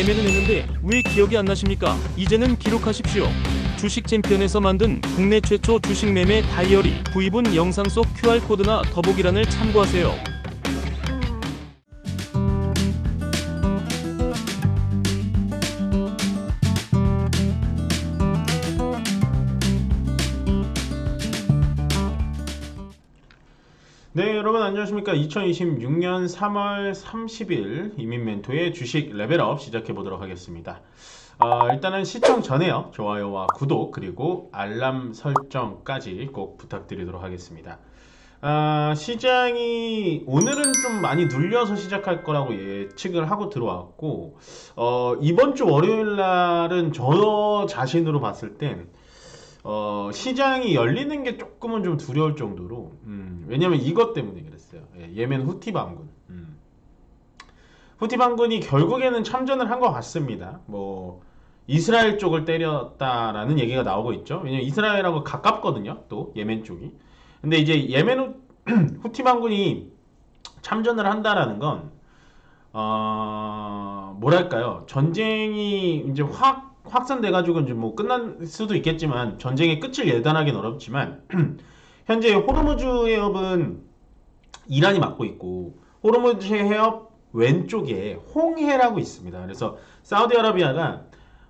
매매는 했는데 왜 기억이 안 나십니까? 이제는 기록하십시오. 주식 챔피언에서 만든 국내 최초 주식 매매 다이어리, 구입은 영상 속 QR코드나 더보기란을 참고하세요. 네, 여러분 안녕하십니까. 2026년 3월 30일 이민멘토의 주식 레벨업 시작해 보도록 하겠습니다. 일단은 시청 전에요, 좋아요와 구독 그리고 알람 설정까지 꼭 부탁드리도록 하겠습니다. 시장이 오늘은 좀 많이 눌려서 시작할 거라고 예측을 하고 들어왔고, 이번 주 월요일 날은 저 자신으로 봤을 땐 시장이 열리는 게 조금은 좀 두려울 정도로, 왜냐면 이것 때문에 그랬어요. 예멘 후티 반군. 후티 반군이 결국에는 참전을 한 것 같습니다. 뭐 이스라엘 쪽을 때렸다라는 얘기가 나오고 있죠. 왜냐면 이스라엘하고 가깝거든요, 또 예멘 쪽이. 근데 이제 예멘 후티 반군이 참전을 한다라는 건 뭐랄까요, 전쟁이 이제 확산돼가지고 이제 뭐 끝날 수도 있겠지만, 전쟁의 끝을 예단하기는 어렵지만 현재 호르무즈 해협은 이란이 막고 있고, 호르무즈 해협 왼쪽에 홍해라고 있습니다. 그래서 사우디아라비아가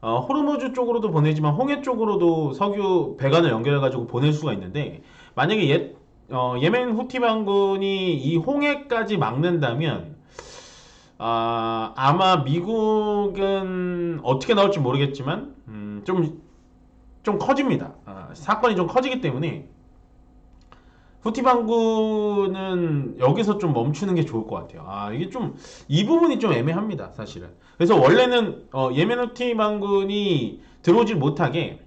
호르무즈 쪽으로도 보내지만 홍해 쪽으로도 석유 배관을 연결해가지고 보낼 수가 있는데, 만약에 예멘 후티 반군이 이 홍해까지 막는다면 아마 미국은 어떻게 나올지 모르겠지만 좀 커집니다. 사건이 좀 커지기 때문에 후티 반군은 여기서 좀 멈추는 게 좋을 것 같아요. 이게 좀 이 부분이 좀 애매합니다, 사실은. 그래서 원래는 예멘 후티 반군이 들어오질 못하게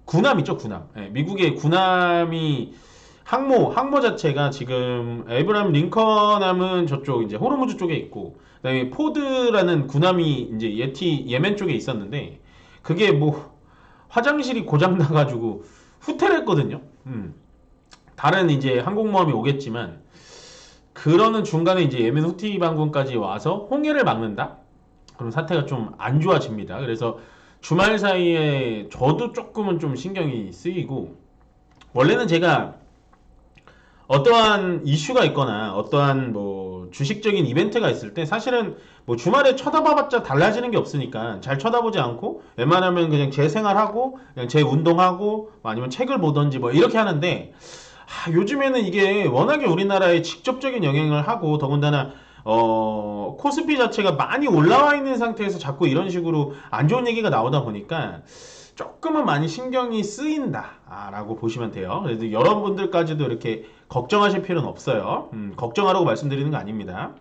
군함 있죠, 군함. 미국의 군함이 항모 자체가 지금 에이브람 링컨함은 저쪽 이제 호르무즈 쪽에 있고, 그다음에 포드라는 군함이 이제 예멘 쪽에 있었는데, 그게 뭐 화장실이 고장 나가지고 후퇴를 했거든요. 다른 이제 항공모함이 오겠지만, 그러는 중간에 이제 예멘 후티 반군까지 와서 홍해를 막는다? 그럼 사태가 좀 안 좋아집니다. 그래서 주말 사이에 저도 조금은 좀 신경이 쓰이고, 원래는 제가 어떠한 이슈가 있거나 어떠한 뭐 주식적인 이벤트가 있을 때 사실은 뭐 주말에 쳐다봐봤자 달라지는 게 없으니까 잘 쳐다보지 않고 웬만하면 그냥 제 생활하고 그냥 제 운동하고 아니면 책을 보던지 뭐 이렇게 하는데, 요즘에는 이게 워낙에 우리나라에 직접적인 영향을 하고, 더군다나 코스피 자체가 많이 올라와 있는 상태에서 자꾸 이런 식으로 안 좋은 얘기가 나오다 보니까 조금은 많이 신경이 쓰인다 라고 보시면 돼요. 그래서 여러분들까지도 이렇게 걱정하실 필요는 없어요. 걱정하라고 말씀드리는 거 아닙니다.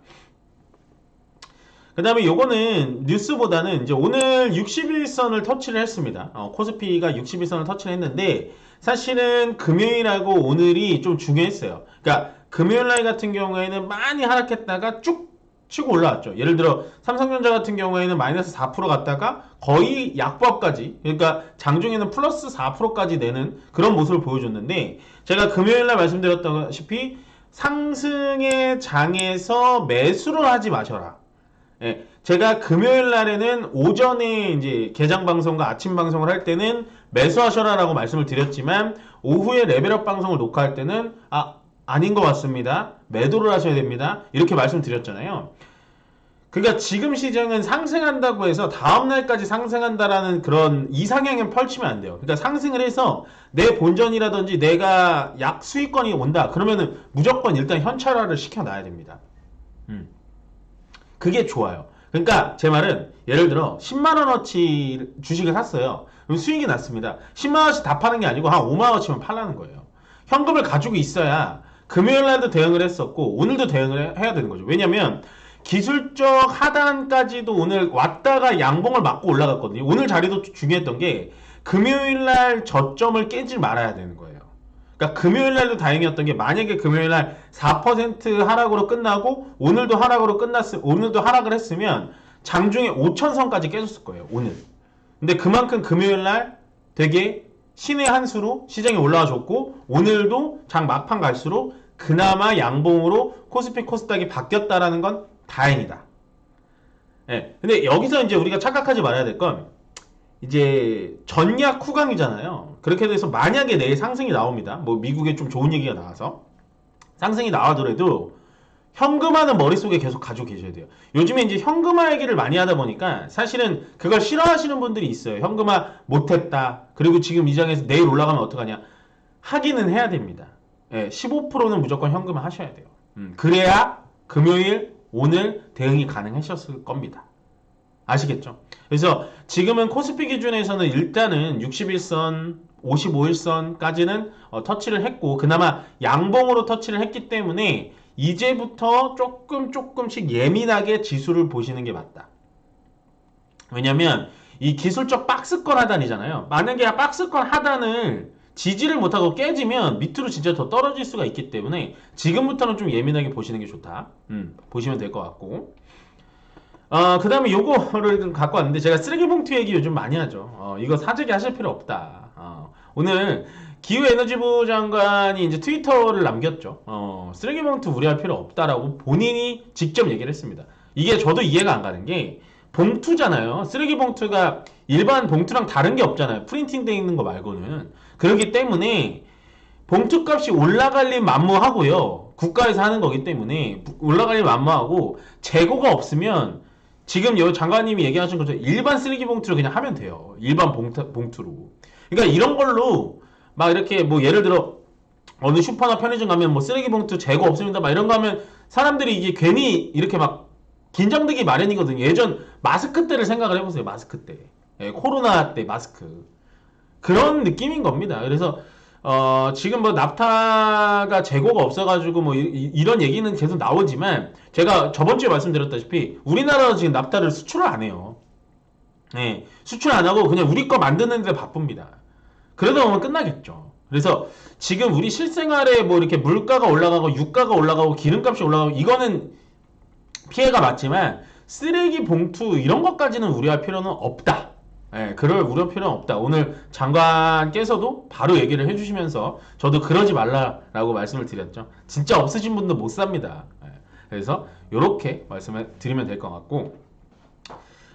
그 다음에 요거는 뉴스보다는 이제 오늘 60일선을 터치를 했습니다. 코스피가 60일선을 터치를 했는데, 사실은 금요일하고 오늘이 좀 중요했어요. 그러니까 금요일날 같은 경우에는 많이 하락했다가 쭉 치고 올라왔죠. 예를 들어 삼성전자 같은 경우에는 마이너스 4% 갔다가 거의 약보합까지, 그러니까 장중에는 플러스 4%까지 내는 그런 모습을 보여줬는데, 제가 금요일날 말씀드렸다시피 상승의 장에서 매수를 하지 마셔라. 제가 금요일 날에는 오전에 이제 개장 방송과 아침 방송을 할 때는 매수하셔라라고 말씀을 드렸지만, 오후에 레벨업 방송을 녹화할 때는 아닌 것 같습니다, 매도를 하셔야 됩니다, 이렇게 말씀드렸잖아요. 그러니까 지금 시장은 상승한다고 해서 다음날까지 상승한다라는 그런 이상향을 펼치면 안 돼요. 그러니까 상승을 해서 내 본전이라든지 내가 약 수익권이 온다 그러면은 무조건 일단 현찰화를 시켜놔야 됩니다. 그게 좋아요. 그러니까 제 말은, 예를 들어 10만원어치 주식을 샀어요. 그럼 수익이 났습니다. 10만원어치 다 파는 게 아니고 한 5만원어치만 팔라는 거예요. 현금을 가지고 있어야 금요일날도 대응을 했었고 오늘도 대응을 해야 되는 거죠. 왜냐면 기술적 하단까지도 오늘 왔다가 양봉을 맞고 올라갔거든요. 오늘 자리도 중요했던 게 금요일날 저점을 깨지 말아야 되는 거예요. 그러니까 금요일날도 다행이었던 게, 만약에 금요일날 4% 하락으로 끝나고 오늘도 하락을 했으면 장중에 5천선까지 깨졌을 거예요, 오늘. 근데 그만큼 금요일날 되게 신의 한 수로 시장이 올라와 줬고, 오늘도 장 막판 갈수록 그나마 양봉으로 코스피 코스닥이 바뀌었다라는 건 다행이다. 예. 근데 여기서 이제 우리가 착각하지 말아야 될 건 이제 전약 후강이잖아요. 그렇게 돼서 만약에 내일 상승이 나옵니다. 뭐 미국에 좀 좋은 얘기가 나와서 상승이 나와더라도 현금화는 머릿속에 계속 가지고 계셔야 돼요. 요즘에 이제 현금화 얘기를 많이 하다 보니까 사실은 그걸 싫어하시는 분들이 있어요. 현금화 못했다. 그리고 지금 이 장에서 내일 올라가면 어떡하냐. 하기는 해야 됩니다. 예, 15%는 무조건 현금화 하셔야 돼요. 그래야 금요일, 오늘 대응이 가능하셨을 겁니다. 아시겠죠? 그래서 지금은 코스피 기준에서는 일단은 61선, 55일선까지는 터치를 했고 그나마 양봉으로 터치를 했기 때문에 이제부터 조금씩 예민하게 지수를 보시는 게 맞다. 왜냐면 이 기술적 박스권 하단이잖아요. 만약에 박스권 하단을 지지를 못하고 깨지면 밑으로 진짜 더 떨어질 수가 있기 때문에 지금부터는 좀 예민하게 보시는 게 좋다. 보시면 될 것 같고. 그 다음에 요거를 갖고 왔는데 제가 쓰레기 봉투 얘기 요즘 많이 하죠. 이거 사재기 하실 필요 없다. 오늘 기후에너지부 장관이 이제 트위터를 남겼죠. 쓰레기 봉투 우려할 필요 없다라고 본인이 직접 얘기를 했습니다. 이게 저도 이해가 안 가는 게 봉투잖아요. 쓰레기 봉투가 일반 봉투랑 다른 게 없잖아요. 프린팅 돼 있는 거 말고는. 그렇기 때문에 봉투 값이 올라갈 일 만무하고요. 국가에서 하는 거기 때문에 올라갈 일 만무하고 재고가 없으면 지금 여 장관님이 얘기하신 것처럼 일반 쓰레기 봉투를 그냥 하면 돼요. 일반 봉투로. 그러니까 이런 걸로 막 이렇게 뭐 예를 들어 어느 슈퍼나 편의점 가면 뭐 쓰레기 봉투 재고 없습니다. 막 이런 거 하면 사람들이 이게 괜히 이렇게 막 긴장되기 마련이거든요. 예전 마스크 때를 생각을 해보세요. 마스크 때. 예, 코로나 때 마스크. 그런 느낌인 겁니다. 그래서 지금 뭐 납타가 재고가 없어가지고 뭐 이런 얘기는 계속 나오지만 제가 저번 주에 말씀드렸다시피 우리나라는 지금 납타를 수출을 안 해요. 네, 수출 안 하고 그냥 우리 거 만드는 데 바쁩니다. 그러다 보면 끝나겠죠. 그래서 지금 우리 실생활에 뭐 이렇게 물가가 올라가고 유가가 올라가고 기름값이 올라가고 이거는 피해가 맞지만 쓰레기 봉투 이런 것까지는 우려할 필요는 없다. 예, 그럴 우려 필요는 없다. 오늘 장관께서도 바로 얘기를 해주시면서 저도 그러지 말라라고 말씀을 드렸죠. 진짜 없으신 분도 못 삽니다. 예, 그래서 이렇게 말씀을 드리면 될 것 같고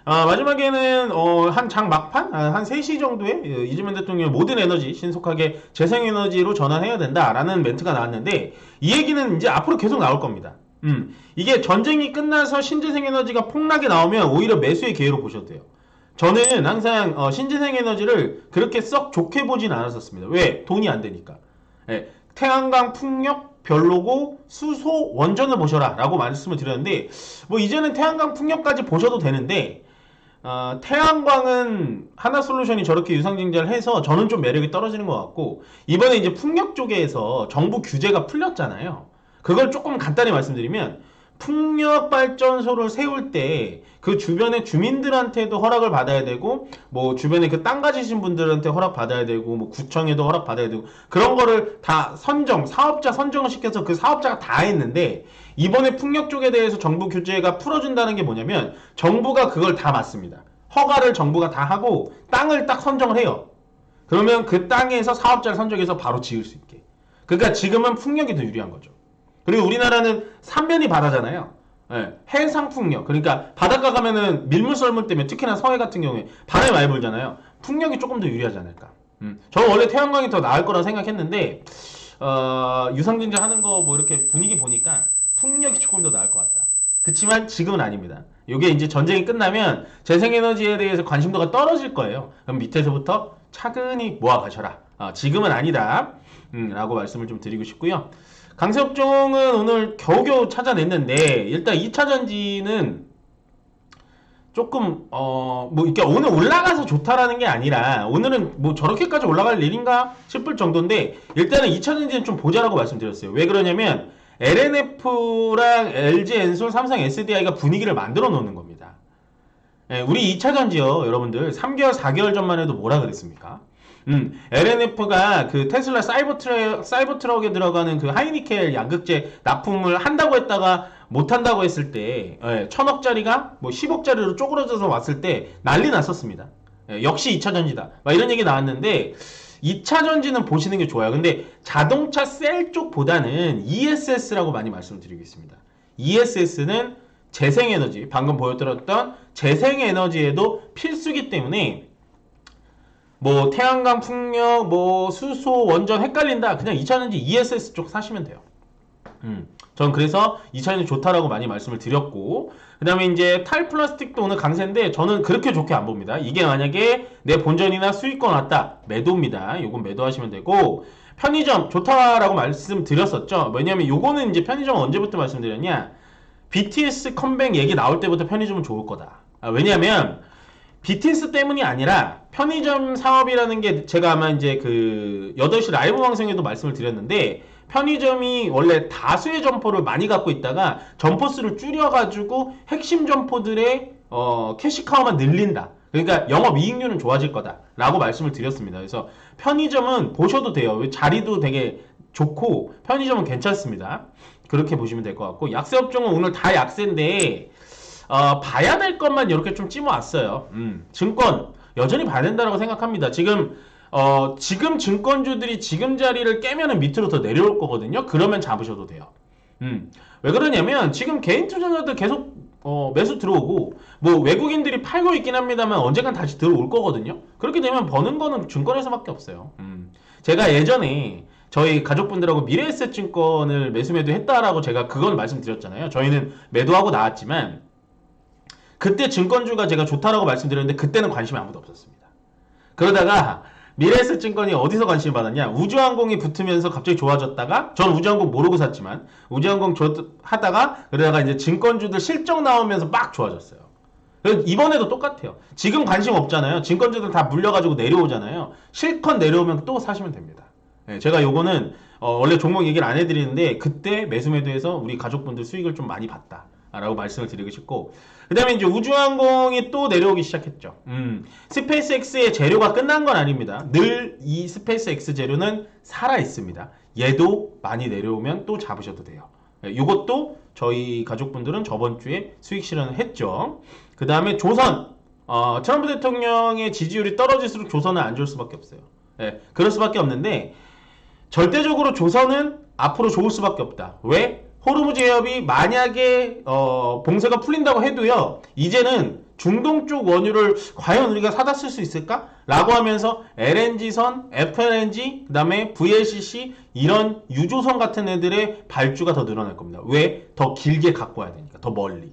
마지막에는 한 장 막판 한 3시 정도에 이재명 대통령 모든 에너지 신속하게 재생에너지로 전환해야 된다라는 멘트가 나왔는데 이 얘기는 이제 앞으로 계속 나올 겁니다. 이게 전쟁이 끝나서 신재생에너지가 폭락이 나오면 오히려 매수의 기회로 보셔도 돼요. 저는 항상 신재생에너지를 그렇게 썩 좋게 보진 않았었습니다. 왜? 돈이 안 되니까. 예, 태양광 풍력 별로고 수소 원전을 보셔라 라고 말씀을 드렸는데 뭐 이제는 태양광 풍력까지 보셔도 되는데 태양광은 하나솔루션이 저렇게 유상증자를 해서 저는 좀 매력이 떨어지는 것 같고 이번에 이제 풍력 쪽에서 정부 규제가 풀렸잖아요. 그걸 조금 간단히 말씀드리면 풍력 발전소를 세울 때 그 주변의 주민들한테도 허락을 받아야 되고 뭐 주변에 그 땅 가지신 분들한테 허락 받아야 되고 뭐 구청에도 허락 받아야 되고 그런 거를 다 사업자 선정을 시켜서 그 사업자가 다 했는데 이번에 풍력 쪽에 대해서 정부 규제가 풀어준다는 게 뭐냐면 정부가 그걸 다 맡습니다. 허가를 정부가 다 하고 땅을 딱 선정을 해요. 그러면 그 땅에서 사업자를 선정해서 바로 지을 수 있게. 그러니까 지금은 풍력이 더 유리한 거죠. 그리고 우리나라는 삼면이 바다잖아요. 예, 해상 풍력. 그러니까 바닷가 가면은 밀물 썰물 때문에 특히나 서해 같은 경우에 바람이 많이 불잖아요. 풍력이 조금 더 유리하지 않을까. 저는 원래 태양광이 더 나을 거라 생각했는데 유상증자 하는 거 뭐 이렇게 분위기 보니까 풍력이 조금 더 나을 것 같다. 그치만 지금은 아닙니다. 이게 이제 전쟁이 끝나면 재생에너지에 대해서 관심도가 떨어질 거예요. 그럼 밑에서부터 차근히 모아가셔라. 지금은 아니다. 라고 말씀을 좀 드리고 싶고요. 강세업종은 오늘 겨우겨우 찾아냈는데 일단 2차전지는 조금 뭐 이렇게 오늘 올라가서 좋다라는 게 아니라 오늘은 뭐 저렇게까지 올라갈 일인가 싶을 정도인데 일단은 2차전지는 좀 보자라고 말씀드렸어요. 왜 그러냐면 LNF랑 LG엔솔, 삼성 SDI가 분위기를 만들어 놓는 겁니다. 예, 우리 2차전지요 여러분들 3개월 4개월 전만 해도 뭐라 그랬습니까? LNF가 그 테슬라 사이버트럭에 들어가는 그 하이니켈 양극재 납품을 한다고 했다가 못한다고 했을 때 1000억짜리가 뭐 10억짜리로 쪼그러져서 왔을 때 난리 났었습니다. 역시 2차전지다 막 이런 얘기 나왔는데 2차전지는 보시는 게 좋아요. 근데 자동차 셀 쪽보다는 ESS라고 많이 말씀을 드리겠습니다. ESS는 재생에너지, 방금 보여드렸던 재생에너지에도 필수기 때문에 뭐 태양광, 풍력, 뭐 수소, 원전 헷갈린다. 그냥 2차전지 ESS 쪽 사시면 돼요. 전 그래서 2차전지 좋다라고 많이 말씀을 드렸고, 그 다음에 이제 탈플라스틱도 오늘 강세인데 저는 그렇게 좋게 안 봅니다. 이게 만약에 내 본전이나 수익권 왔다, 매도입니다. 요건 매도하시면 되고, 편의점 좋다라고 말씀드렸었죠. 왜냐면 요거는 이제 편의점 언제부터 말씀드렸냐, BTS 컴백 얘기 나올 때부터 편의점은 좋을 거다. 왜냐면 BTS 때문이 아니라 편의점 사업이라는 게 제가 아마 이제 그 8시 라이브 방송에도 말씀을 드렸는데, 편의점이 원래 다수의 점포를 많이 갖고 있다가 점포 수를 줄여가지고 핵심 점포들의 캐시카우만 늘린다. 그러니까 영업이익률은 좋아질 거다 라고 말씀을 드렸습니다. 그래서 편의점은 보셔도 돼요. 자리도 되게 좋고 편의점은 괜찮습니다. 그렇게 보시면 될 것 같고, 약세업종은 오늘 다 약세인데 봐야 될 것만 이렇게 좀 찝어왔어요. 증권 여전히 봐야 된다고 생각합니다. 지금 증권주들이 지금 자리를 깨면은 밑으로 더 내려올 거거든요. 그러면 잡으셔도 돼요. 왜 그러냐면 지금 개인 투자자들 계속 매수 들어오고, 뭐 외국인들이 팔고 있긴 합니다만 언젠간 다시 들어올 거거든요. 그렇게 되면 버는 거는 증권에서밖에 없어요. 제가 예전에 저희 가족분들하고 미래에셋 증권을 매수 매도했다라고 제가 그건 말씀드렸잖아요. 저희는 매도하고 나왔지만 그때 증권주가 제가 좋다라고 말씀드렸는데 그때는 관심이 아무도 없었습니다. 그러다가 미래에셋 증권이 어디서 관심을 받았냐, 우주항공이 붙으면서 갑자기 좋아졌다가, 전 우주항공 모르고 샀지만 우주항공 하다가 그러다가 이제 증권주들 실적 나오면서 막 좋아졌어요. 그래서 이번에도 똑같아요. 지금 관심 없잖아요. 증권주들 다 물려가지고 내려오잖아요. 실컷 내려오면 또 사시면 됩니다. 네, 제가 요거는 원래 종목 얘기를 안 해드리는데 그때 매수 매도해서 우리 가족분들 수익을 좀 많이 봤다 라고 말씀을 드리고 싶고, 그 다음에 이제 우주항공이 또 내려오기 시작했죠. 스페이스X의 재료가 끝난 건 아닙니다. 늘 이 스페이스X 재료는 살아 있습니다. 얘도 많이 내려오면 또 잡으셔도 돼요. 이것도 저희 가족분들은 저번 주에 수익 실현을 했죠. 그 다음에 조선, 트럼프 대통령의 지지율이 떨어질수록 조선은 안 좋을 수밖에 없어요. 네, 그럴 수밖에 없는데 절대적으로 조선은 앞으로 좋을 수밖에 없다. 왜? 호르무즈 해협이 만약에 봉쇄가 풀린다고 해도요, 이제는 중동 쪽 원유를 과연 우리가 사다 쓸 수 있을까? 라고 하면서 LNG선, FLNG, 그 다음에 VLCC 이런 유조선 같은 애들의 발주가 더 늘어날 겁니다. 왜? 더 길게 갖고 와야 되니까, 더 멀리.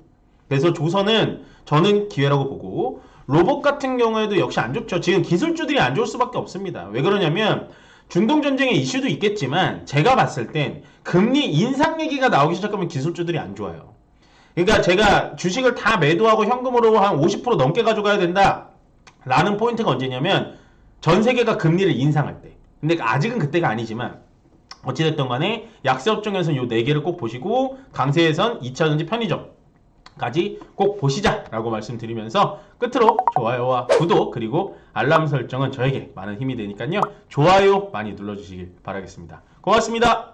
그래서 조선은 저는 기회라고 보고, 로봇 같은 경우에도 역시 안 좋죠. 지금 기술주들이 안 좋을 수밖에 없습니다. 왜 그러냐면 중동 전쟁의 이슈도 있겠지만 제가 봤을 땐 금리 인상 얘기가 나오기 시작하면 기술주들이 안 좋아요. 그러니까 제가 주식을 다 매도하고 현금으로 한 50% 넘게 가져가야 된다 라는 포인트가 언제냐면 전 세계가 금리를 인상할 때. 근데 아직은 그때가 아니지만 어찌됐든 간에 약세업종에서는 요 4개를 꼭 보시고, 강세에선 2차전지 편의점까지 꼭 보시자 라고 말씀드리면서 끝으로 좋아요와 구독 그리고 알람 설정은 저에게 많은 힘이 되니까요, 좋아요 많이 눌러주시길 바라겠습니다. 고맙습니다.